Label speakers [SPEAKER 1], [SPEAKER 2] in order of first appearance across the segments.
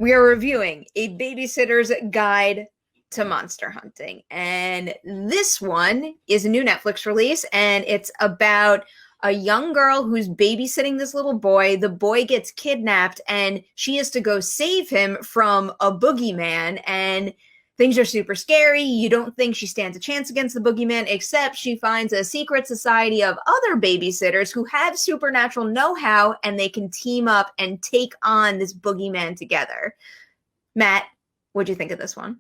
[SPEAKER 1] We are reviewing A Babysitter's Guide to Monster Hunting. And this one is a new Netflix release, and it's about a young girl who's babysitting this little boy. The boy gets kidnapped, and she has to go save him from a boogeyman. And things are super scary. You don't think she stands a chance against the boogeyman, except she finds a secret society of other babysitters who have supernatural know-how, and they can team up and take on this boogeyman together. Matt, what'd you think of this one?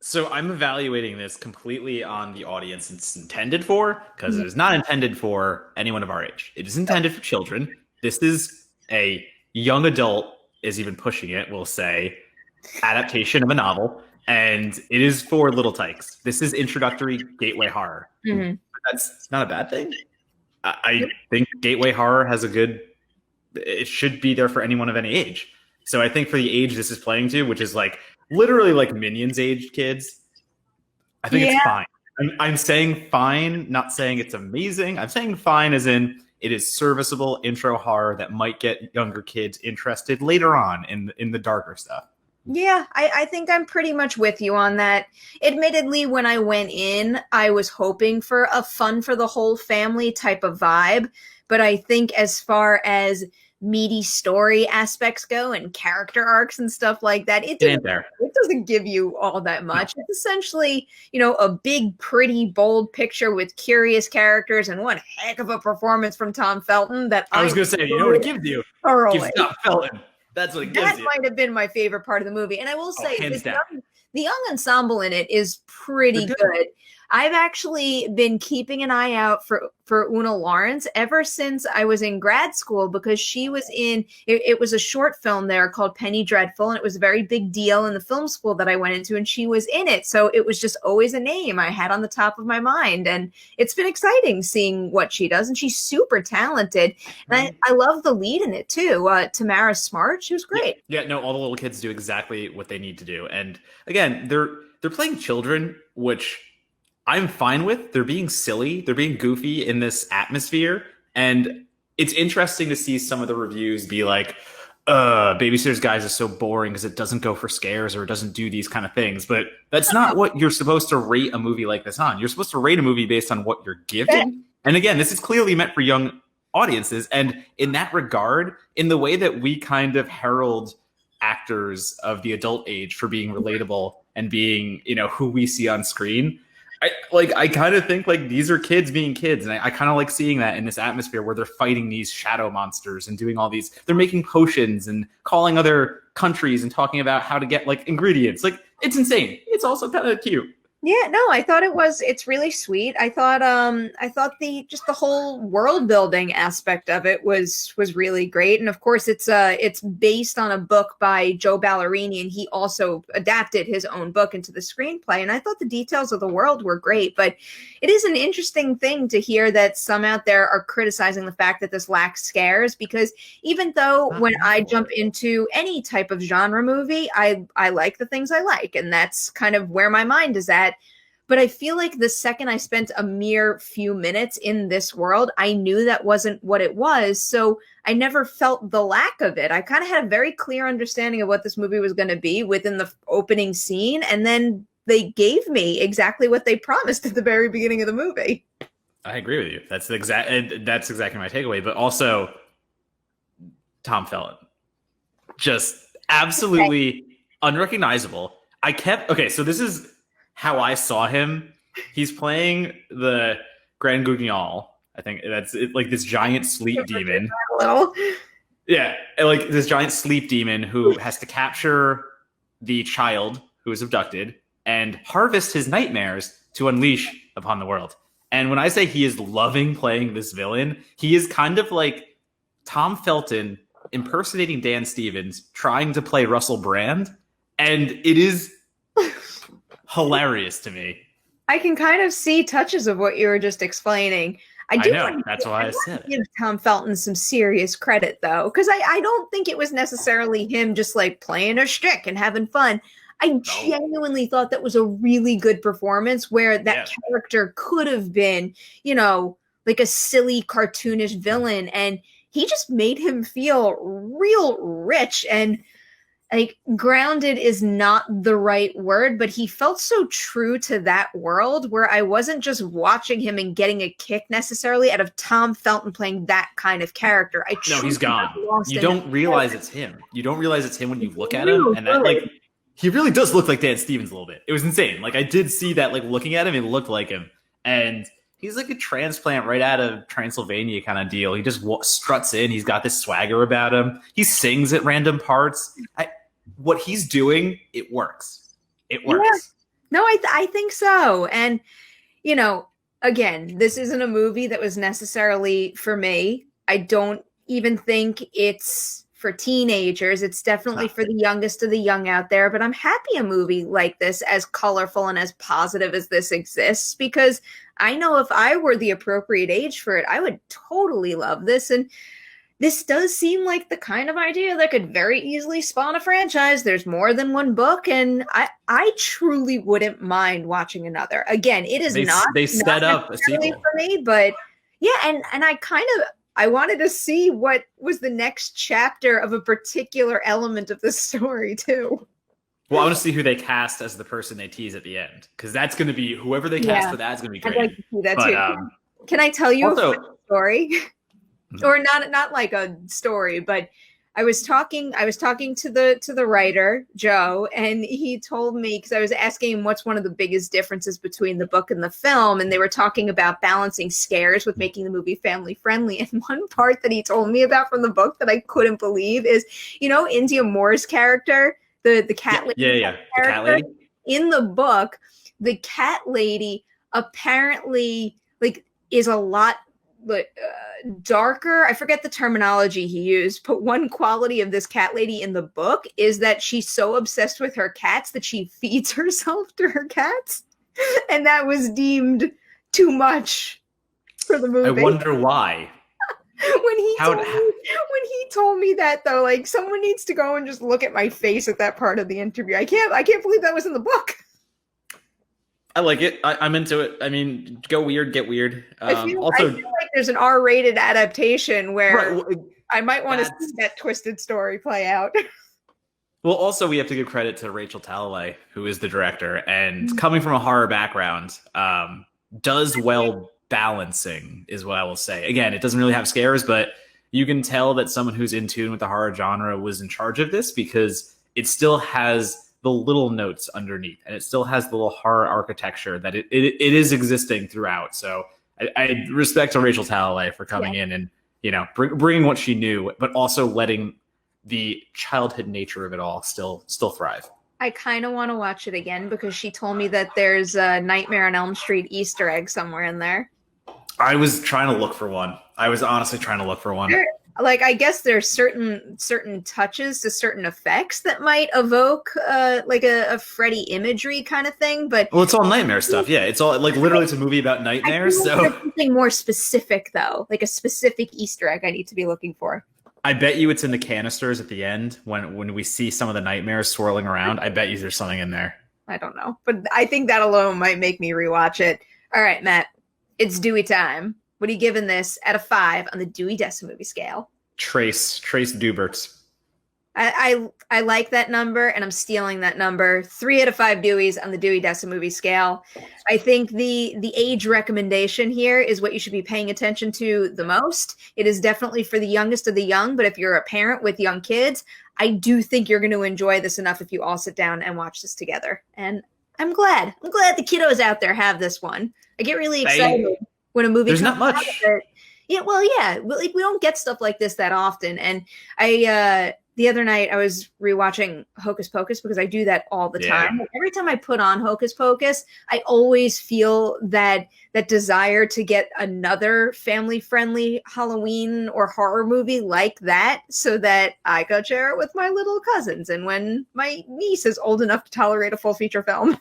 [SPEAKER 2] So I'm evaluating this completely on the audience it's intended for, because it is not intended for anyone of our age. It is intended for children. This is a young adult, is even pushing it, we'll say, adaptation of a novel, and it is for little tykes. This is introductory gateway horror. That's not a bad thing. I think gateway horror has it should be there for anyone of any age. So I think for the age this is playing to, which is like literally like Minions aged kids, I think it's fine. I'm saying fine, not saying it's amazing. I'm saying fine as in it is serviceable intro horror that might get younger kids interested later on in the darker stuff.
[SPEAKER 1] Yeah, I think I'm pretty much with you on that. Admittedly, when I went in, I was hoping for a fun for the whole family type of vibe. But I think as far as meaty story aspects go and character arcs and stuff like that, it doesn't give you all that much. It's essentially, a big, pretty, bold picture with curious characters and one heck of a performance from Tom Felton that
[SPEAKER 2] I was going to say, you know what it gives you? It gives Tom Felton. That's what it gives you.
[SPEAKER 1] That might have been my favorite part of the movie. And I will say, the young ensemble in it is pretty good. I've actually been keeping an eye out for Una Lawrence ever since I was in grad school, because she was it was a short film there called Penny Dreadful, and it was a very big deal in the film school that I went into, and she was in it. So it was just always a name I had on the top of my mind, and it's been exciting seeing what she does, and she's super talented. And I love the lead in it too, Tamara Smart. She was great.
[SPEAKER 2] Yeah, no, all the little kids do exactly what they need to do. And again, they're playing children, which I'm fine with. They're being silly. They're being goofy in this atmosphere. And it's interesting to see some of the reviews be like, Babysitter's Guys is so boring because it doesn't go for scares or it doesn't do these kind of things. But that's not what you're supposed to rate a movie like this on. You're supposed to rate a movie based on what you're given. And again, this is clearly meant for young audiences. And in that regard, in the way that we kind of herald actors of the adult age for being relatable and being, who we see on screen, I kind of think like these are kids being kids, and I kind of like seeing that in this atmosphere where they're fighting these shadow monsters and doing all these. They're making potions and calling other countries and talking about how to get like ingredients. Like, it's insane. It's also kind of cute.
[SPEAKER 1] Yeah, no, I thought it's really sweet. I thought the whole world building aspect of it was really great. And of course it's based on a book by Joe Ballarini, and he also adapted his own book into the screenplay. And I thought the details of the world were great, but it is an interesting thing to hear that some out there are criticizing the fact that this lacks scares, because even though when I jump into any type of genre movie, I like the things I like, and that's kind of where my mind is at. But I feel like the second I spent a mere few minutes in this world, I knew that wasn't what it was. So I never felt the lack of it. I kind of had a very clear understanding of what this movie was going to be within the opening scene. And then they gave me exactly what they promised at the very beginning of the movie.
[SPEAKER 2] I agree with you. That's exactly my takeaway. But also, Tom Felton, just absolutely unrecognizable. So this is how I saw him. He's playing the Grand Guignol. I think that's it, like this giant sleep demon. Yeah, like this giant sleep demon who has to capture the child who is abducted and harvest his nightmares to unleash upon the world. And when I say he is loving playing this villain, he is kind of like Tom Felton impersonating Dan Stevens, trying to play Russell Brand. And it is hilarious to me.
[SPEAKER 1] I can kind of see touches of what you were just explaining. I know.
[SPEAKER 2] That's why I said
[SPEAKER 1] give Tom Felton some serious credit, though, because I don't think it was necessarily him just like playing a shtick and having fun. I genuinely thought that was a really good performance where that character could have been, like a silly, cartoonish villain, and he just made him feel real rich. And like grounded is not the right word, but he felt so true to that world where I wasn't just watching him and getting a kick necessarily out of Tom Felton playing that kind of character. I
[SPEAKER 2] No, he's
[SPEAKER 1] truly
[SPEAKER 2] gone.
[SPEAKER 1] got lost
[SPEAKER 2] You
[SPEAKER 1] in
[SPEAKER 2] don't
[SPEAKER 1] him.
[SPEAKER 2] realize it's him. You don't realize it's him when you look at him,
[SPEAKER 1] Real
[SPEAKER 2] and that
[SPEAKER 1] good.
[SPEAKER 2] like he really does look like Dan Stevens a little bit. It was insane. Like I did see that, like looking at him, it looked like him, and he's like a transplant right out of Transylvania kind of deal. He just struts in. He's got this swagger about him. He sings at random parts. What he's doing, it works. It works.
[SPEAKER 1] Yeah. No, I think so. And, you know, again, this isn't a movie that was necessarily for me. I don't even think it's for teenagers. It's definitely for the youngest of the young out there. But I'm happy a movie like this, as colorful and as positive as this exists, because I know if I were the appropriate age for it, I would totally love this. And this does seem like the kind of idea that could very easily spawn a franchise. There's more than one book, and I truly wouldn't mind watching another. Again, it is
[SPEAKER 2] they set up a sequel
[SPEAKER 1] for me, but yeah, and I wanted to see what was the next chapter of a particular element of the story too.
[SPEAKER 2] Well, I want to see who they cast as the person they tease at the end, because that's going to be whoever they cast for that's going to be great.
[SPEAKER 1] I'd like to see that too. Can I tell you a story? Or not like a story, but I was talking to the writer, Joe, and he told me, because I was asking him what's one of the biggest differences between the book and the film, and they were talking about balancing scares with making the movie family friendly. And one part that he told me about from the book that I couldn't believe is, you know, India Moore's character, the cat lady.
[SPEAKER 2] Yeah. The cat lady.
[SPEAKER 1] In the book, the cat lady apparently is a lot darker. I forget the terminology he used, but one quality of this cat lady in the book is that she's so obsessed with her cats that she feeds herself to her cats, and that was deemed too much for the movie.
[SPEAKER 2] I wonder why.
[SPEAKER 1] When he told me that, though, like, someone needs to go and just look at my face at that part of the interview. I can't believe that was in the book.
[SPEAKER 2] I like it. I'm into it. I mean, go weird, get weird.
[SPEAKER 1] I feel like there's an R-rated adaptation where I might want to see that twisted story play out.
[SPEAKER 2] Well, also, we have to give credit to Rachel Talalay, who is the director, and coming from a horror background, does well balancing, is what I will say. Again, it doesn't really have scares, but you can tell that someone who's in tune with the horror genre was in charge of this, because it still has the little notes underneath, and it still has the little horror architecture that it is existing throughout. So I respect to Rachel Talalay for coming in and, you know, bringing what she knew, but also letting the childhood nature of it all still thrive.
[SPEAKER 1] I kind of want to watch it again because she told me that there's a Nightmare on Elm Street Easter egg somewhere in there.
[SPEAKER 2] I was trying to look for one. I was honestly trying to look for one.
[SPEAKER 1] Like, I guess there's certain touches to certain effects that might evoke like a Freddy imagery kind of thing, but
[SPEAKER 2] it's all nightmare stuff. Yeah, it's all like literally it's a movie about nightmares. So
[SPEAKER 1] something more specific, though, like a specific Easter egg I need to be looking for.
[SPEAKER 2] I bet you it's in the canisters at the end when we see some of the nightmares swirling around. I bet you there's something in there.
[SPEAKER 1] I don't know, but I think that alone might make me rewatch it. All right, Matt, it's Dewey time. What are you giving this out of 5 on the Dewey Decimal movie scale?
[SPEAKER 2] Trace Duberts.
[SPEAKER 1] I like that number, and I'm stealing that number. 3 out of 5 Deweys on the Dewey Decimal movie scale. I think the age recommendation here is what you should be paying attention to the most. It is definitely for the youngest of the young, but if you're a parent with young kids, I do think you're going to enjoy this enough if you all sit down and watch this together. And I'm glad the kiddos out there have this one. I get really excited when a movie
[SPEAKER 2] there's
[SPEAKER 1] comes
[SPEAKER 2] not much.
[SPEAKER 1] Yeah, well, yeah, like we don't get stuff like this that often. And I the other night I was rewatching Hocus Pocus because I do that all the time. Like, every time I put on Hocus Pocus, I always feel that desire to get another family-friendly Halloween or horror movie like that, so that I could share it with my little cousins and when my niece is old enough to tolerate a full feature film.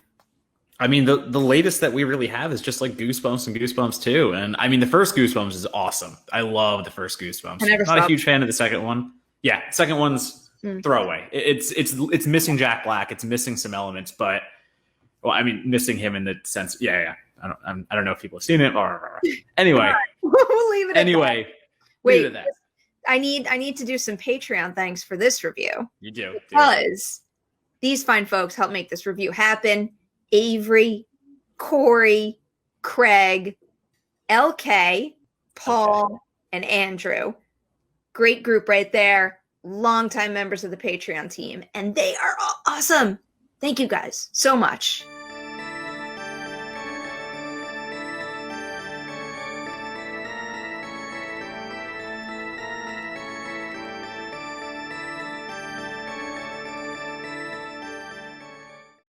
[SPEAKER 2] I mean, the latest that we really have is just like Goosebumps and Goosebumps 2. And I mean, the first Goosebumps is awesome. I love the first Goosebumps. I'm not a huge fan of the second one. Yeah, second one's throwaway. It's missing Jack Black. It's missing some elements, but well, I mean, missing him in the sense. I don't know if people have seen it. Anyway,
[SPEAKER 1] we'll leave it.
[SPEAKER 2] Anyway,
[SPEAKER 1] wait,
[SPEAKER 2] leave it at that.
[SPEAKER 1] I need to do some Patreon thanks for this review.
[SPEAKER 2] You do.
[SPEAKER 1] Because these fine folks helped make this review happen. Avery, Corey, Craig, LK, Paul, and Andrew. Great group right there. Longtime members of the Patreon team. And they are awesome. Thank you guys so much.